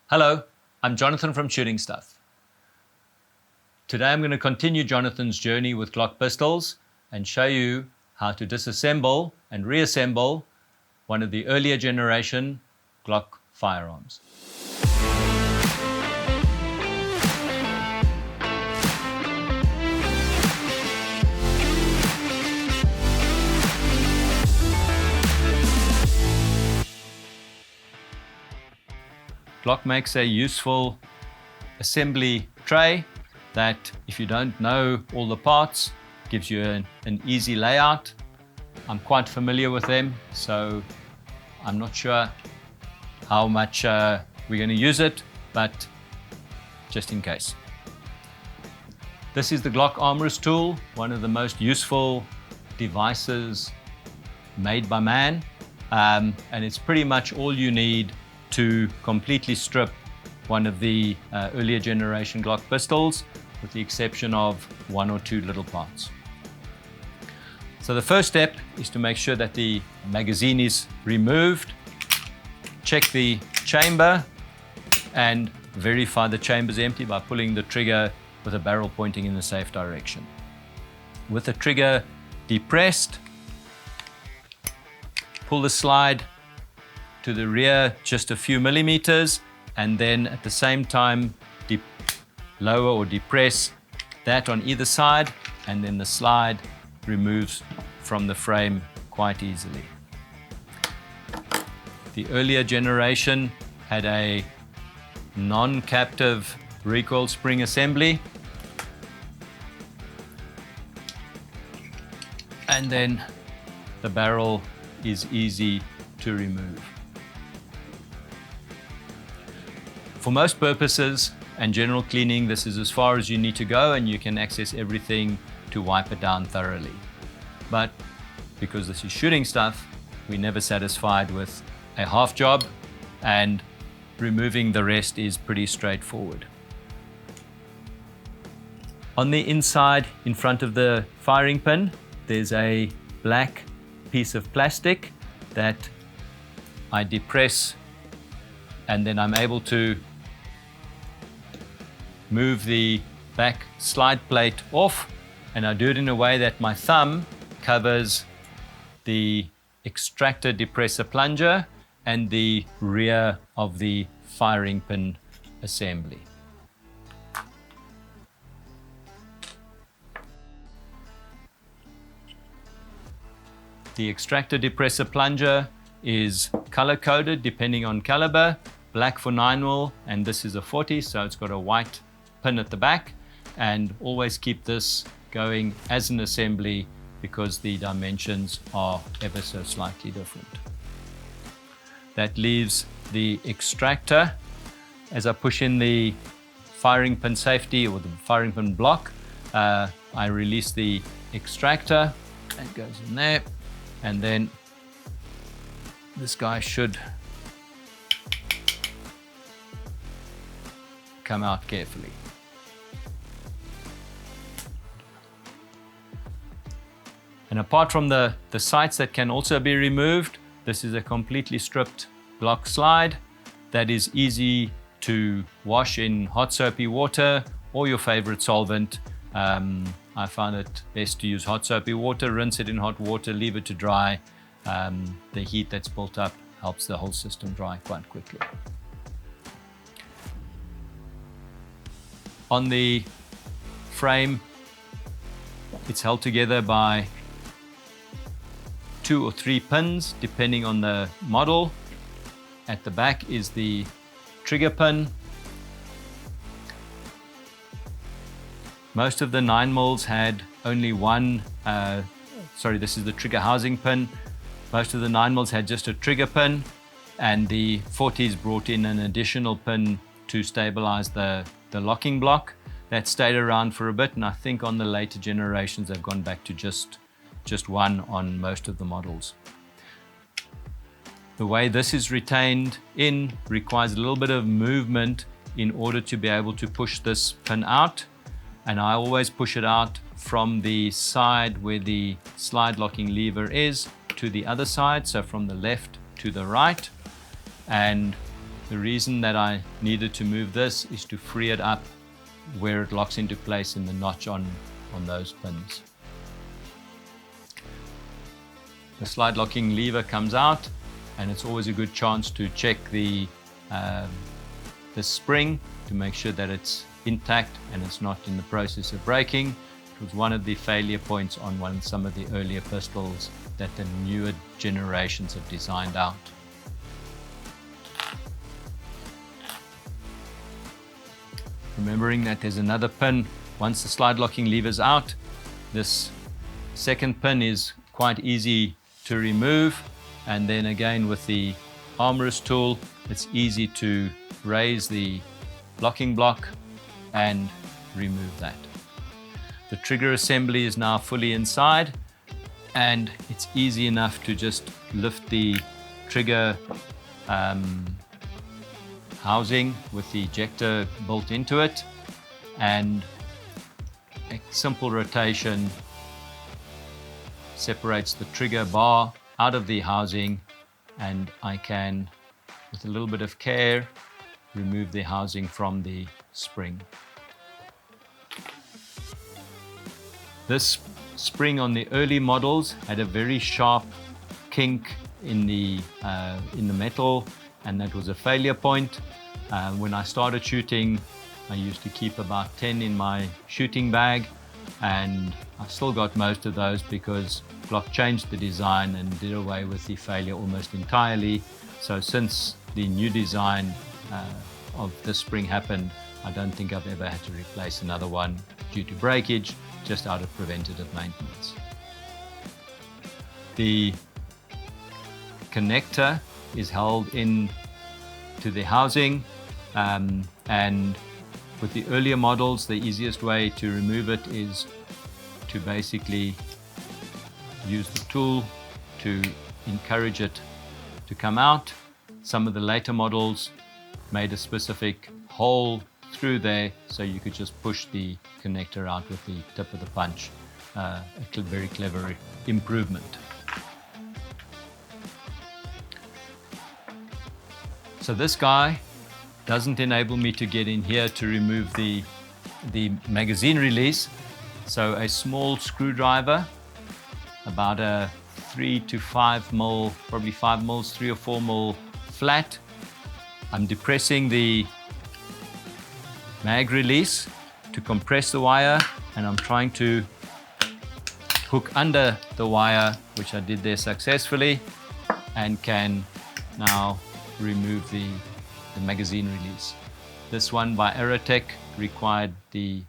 Hello, I'm Jonathan from Shooting Stuff. Today I'm going to continue Jonathan's journey with Glock pistols and show you how to disassemble and reassemble one of the earlier generation Glock firearms. Glock makes a useful assembly tray that, if you don't know all the parts, gives you an easy layout. I'm quite familiar with them, so I'm not sure how much we're going to use it, but just in case. This is the Glock Armorer's tool, one of the most useful devices made by man, and it's pretty much all you need to completely strip one of the earlier generation Glock pistols, with the exception of one or two little parts. So the first step is to make sure that the magazine is removed. Check the chamber and verify the chamber is empty by pulling the trigger with a barrel pointing in the safe direction. With the trigger depressed, pull the slide to the rear just a few millimeters, and then at the same time lower or depress that on either side, and then the slide removes from the frame quite easily. The earlier generation had a non-captive recoil spring assembly, and then the barrel is easy to remove. For most purposes and general cleaning, this is as far as you need to go, and you can access everything to wipe it down thoroughly. But because this is shooting stuff, we're never satisfied with a half job, and removing the rest is pretty straightforward. On the inside, in front of the firing pin, there's a black piece of plastic that I depress, and then I'm able to move the back slide plate off, and I do it in a way that my thumb covers the Extractor Depressor plunger and the rear of the firing pin assembly. The Extractor Depressor plunger is color-coded depending on caliber, black for 9mm, and this is a 40, so it's got a white pin at the back, and always keep this going as an assembly because the dimensions are ever so slightly different. That leaves the extractor. As I push in the firing pin safety or the firing pin block, I release the extractor. That goes in there, and then this guy should come out carefully. And apart from the sights that can also be removed, this is a completely stripped Glock slide that is easy to wash in hot soapy water or your favorite solvent. I found it best to use hot soapy water, rinse it in hot water, leave it to dry. The heat that's built up helps the whole system dry quite quickly. On the frame, it's held together by 2 or 3 pins depending on the model. At the back is the trigger pin. Most of the 9mm had only one, this is the trigger housing pin. Most of the 9mm had just a trigger pin, and the 40s brought in an additional pin to stabilize the locking block. That stayed around for a bit, and I think on the later generations they've gone back to just one on most of the models. The way this is retained in requires a little bit of movement in order to be able to push this pin out, and I always push it out from the side where the slide locking lever is to the other side, so from the left to the right, and The reason that I needed to move this is to free it up where it locks into place in the notch on those pins. The slide locking lever comes out, and it's always a good chance to check the spring to make sure that it's intact and it's not in the process of breaking. It was one of the failure points on some of the earlier pistols that the newer generations have designed out. Remembering that there's another pin once the slide locking lever's out. This second pin is quite easy to remove, and then again with the armorer's tool it's easy to raise the locking block and remove that. The trigger assembly is now fully inside, and it's easy enough to just lift the trigger housing with the ejector built into it, and a simple rotation separates the trigger bar out of the housing, and I can, with a little bit of care, remove the housing from the spring. This spring on the early models had a very sharp kink in the metal, and that was a failure point. When I started shooting, I used to keep about 10 in my shooting bag, and I still got most of those because Glock changed the design and did away with the failure almost entirely. So since the new design of this spring happened, I don't think I've ever had to replace another one due to breakage, just out of preventative maintenance. The connector is held in to the housing, and with the earlier models, the easiest way to remove it is to basically use the tool to encourage it to come out. Some of the later models made a specific hole through there so you could just push the connector out with the tip of the punch. A very clever improvement. So this guy doesn't enable me to get in here to remove the magazine release. So a small screwdriver, about a 3 to 5 mil, probably 5 mils, 3 or 4 mil flat. I'm depressing the mag release to compress the wire, and I'm trying to hook under the wire, which I did there successfully, and can now remove the magazine release. This one by Aerotech required the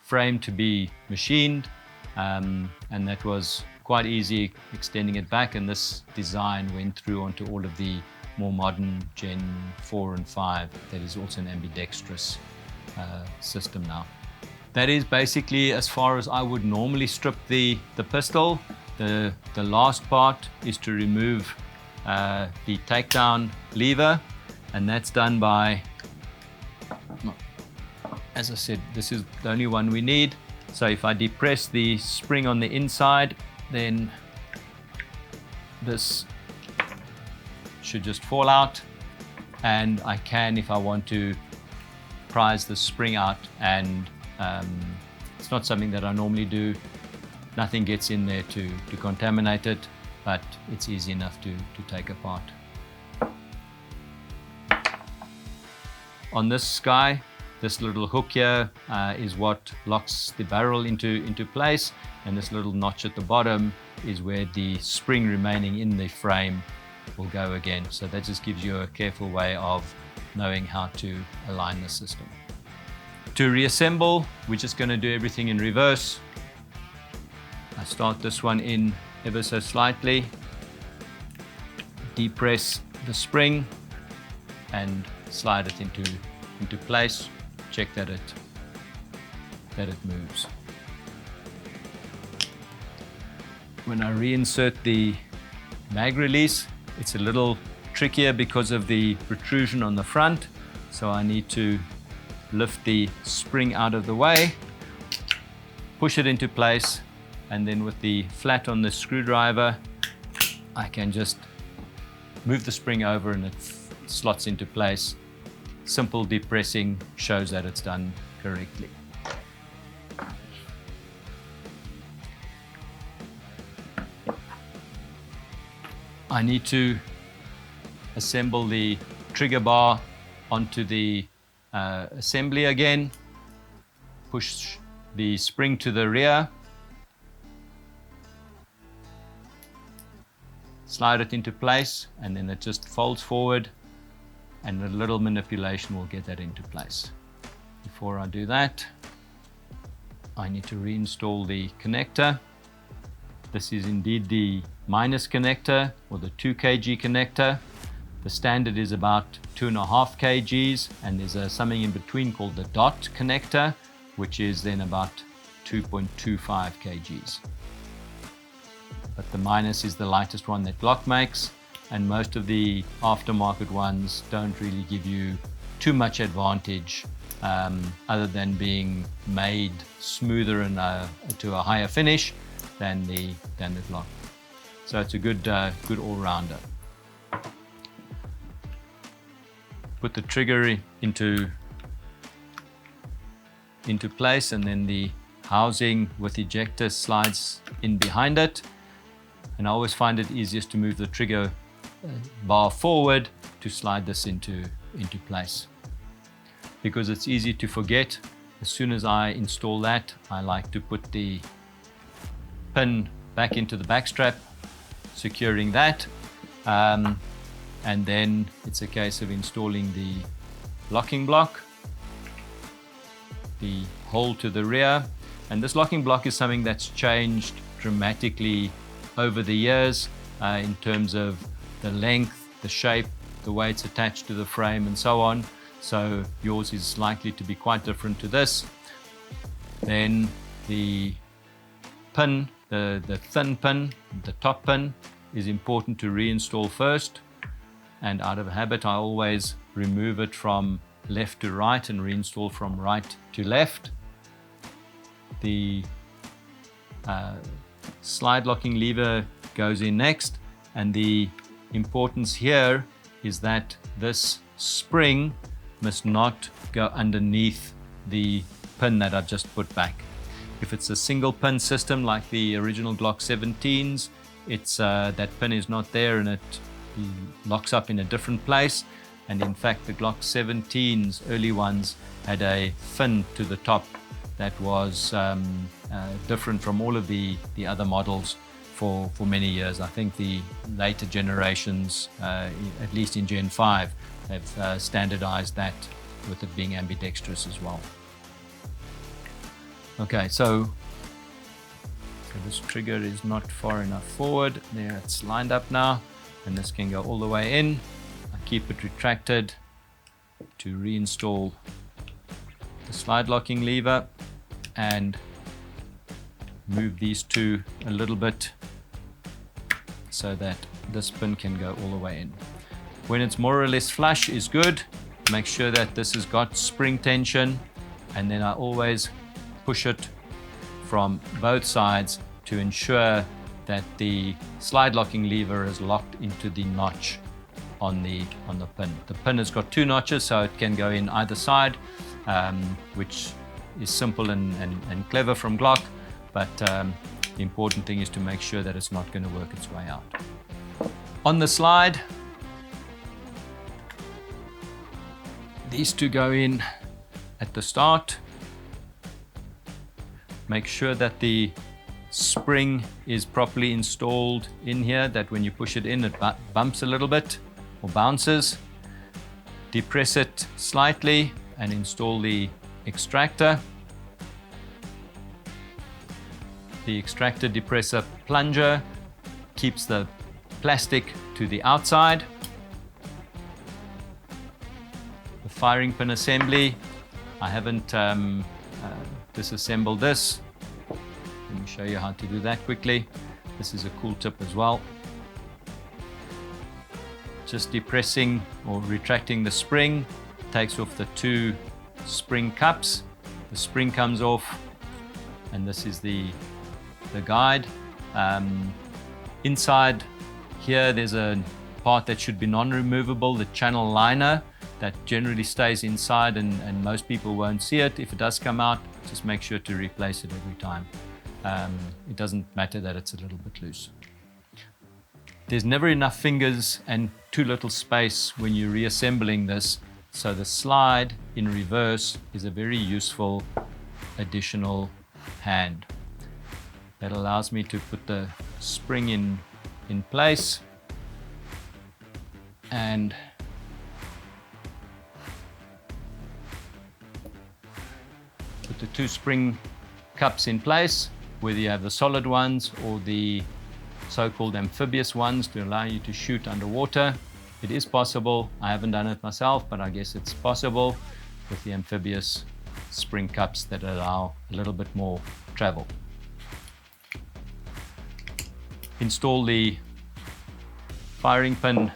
frame to be machined, and that was quite easy extending it back, and this design went through onto all of the more modern Gen 4 and 5 that is also an ambidextrous system now. That is basically as far as I would normally strip the pistol. The last part is to remove the takedown lever, and that's done by, as I said, this is the only one we need. So if I depress the spring on the inside, then this should just fall out, and I can, if I want to, prise the spring out, and it's not something that I normally do. Nothing gets in there to contaminate it, but it's easy enough to take apart. On this guy, this little hook here is what locks the barrel into place, and this little notch at the bottom is where the spring remaining in the frame will go again. So that just gives you a careful way of knowing how to align the system. To reassemble, we're just going to do everything in reverse. I start this one in ever so slightly, depress the spring and slide it into place. Check that it moves. When I reinsert the mag release, it's a little trickier because of the protrusion on the front, so I need to lift the spring out of the way, push it into place, and then with the flat on the screwdriver I can just move the spring over, and it slots into place. Simple depressing shows that it's done correctly. I need to assemble the trigger bar onto the assembly again, push the spring to the rear, slide it into place, and then it just folds forward, and a little manipulation will get that into place. Before I do that, I need to reinstall the connector. This is indeed the minus connector, or the 2 kg connector. The standard is about 2.5 kgs, and there's something in between called the dot connector, which is then about 2.25 kgs. But the minus is the lightest one that Glock makes, and most of the aftermarket ones don't really give you too much advantage, other than being made smoother and to a higher finish than the Glock. So it's a good all-rounder. Put the trigger into place, and then the housing with ejector slides in behind it. And I always find it easiest to move the trigger bar forward to slide this into place, because it's easy to forget. As soon as I install that, I like to put the pin back into the back strap, securing that, and then it's a case of installing the locking block, the hole to the rear. And this locking block is something that's changed dramatically over the years, in terms of the length, the shape, the way it's attached to the frame, and so on. So yours is likely to be quite different to this. Then the pin, the thin pin, the top pin, is important to reinstall first. And out of habit, I always remove it from left to right and reinstall from right to left. The slide locking lever goes in next, and the importance here is that this spring must not go underneath the pin that I've just put back. If it's a single pin system like the original Glock 17s, it's that pin is not there and it locks up in a different place. And in fact, the Glock 17s, early ones, had a fin to the top that was different from all of the other models for many years. I think the later generations, at least in Gen 5, have standardized that with it being ambidextrous as well. Okay, so this trigger is not far enough forward. There, it's lined up now, and this can go all the way in. I keep it retracted to reinstall the slide locking lever and move these two a little bit so that this pin can go all the way in. When it's more or less flush is good. Make sure that this has got spring tension, and then I always push it from both sides to ensure that the slide locking lever is locked into the notch on the pin. The pin has got two notches, so it can go in either side, which is simple and clever from Glock, but the important thing is to make sure that it's not going to work its way out. On the slide, these two go in at the start. Make sure that the spring is properly installed in here, that when you push it in, it bumps a little bit or bounces. Depress it slightly and install the extractor. The extractor depressor plunger keeps the plastic to the outside. The firing pin assembly, I haven't disassembled this. Let me show you how to do that quickly. This is a cool tip as well. Just depressing or retracting the spring takes off the two spring cups. The spring comes off, and this is the guide. Inside here there's a part that should be non-removable, the channel liner that generally stays inside and most people won't see it. If it does come out, just make sure to replace it every time. It doesn't matter that it's a little bit loose. There's never enough fingers and too little space when you're reassembling this, so the slide in reverse is a very useful additional hand. That allows me to put the spring in place and put the two spring cups in place, whether you have the solid ones or the so-called amphibious ones to allow you to shoot underwater. It is possible. I haven't done it myself, but I guess it's possible with the amphibious spring cups that allow a little bit more travel. Install the firing pin,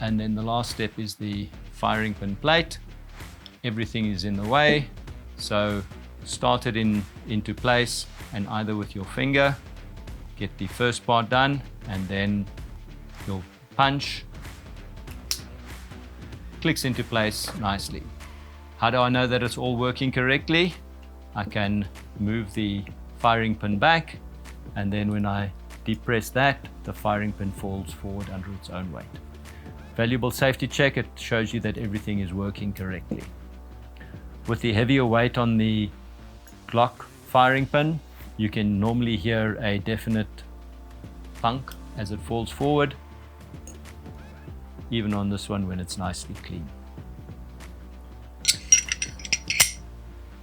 and then the last step is the firing pin plate. Everything is in the way, so start it into place, and either with your finger get the first part done, and then your punch clicks into place nicely. How do I know that it's all working correctly? I can move the firing pin back, and then when I depress that, the firing pin falls forward under its own weight. Valuable safety check, it shows you that everything is working correctly. With the heavier weight on the Glock firing pin, you can normally hear a definite thunk as it falls forward, even on this one when it's nicely clean.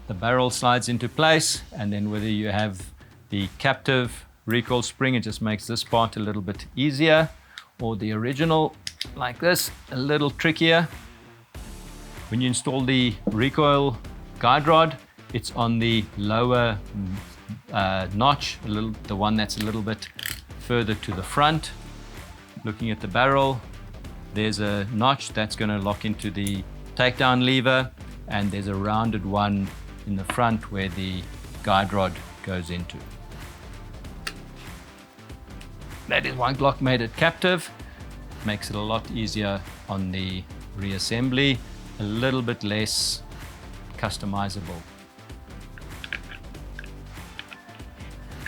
The barrel slides into place, and then whether you have the captive recoil spring, it just makes this part a little bit easier, or the original like this, a little trickier. When you install the recoil guide rod, it's on the lower notch, the one that's a little bit further to the front. Looking at the barrel, there's a notch that's going to lock into the takedown lever, and there's a rounded one in the front where the guide rod goes into. That is why Glock made it captive. Makes it a lot easier on the reassembly, a little bit less customizable.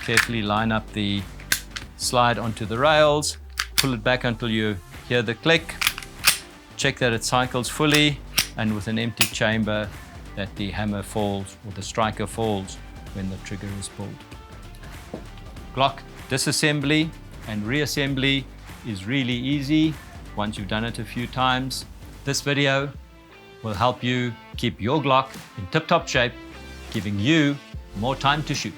Carefully line up the slide onto the rails, pull it back until you hear the click, check that it cycles fully, and with an empty chamber that the hammer falls or the striker falls when the trigger is pulled. Glock disassembly and reassembly is really easy once you've done it a few times. This video will help you keep your Glock in tip-top shape, giving you more time to shoot.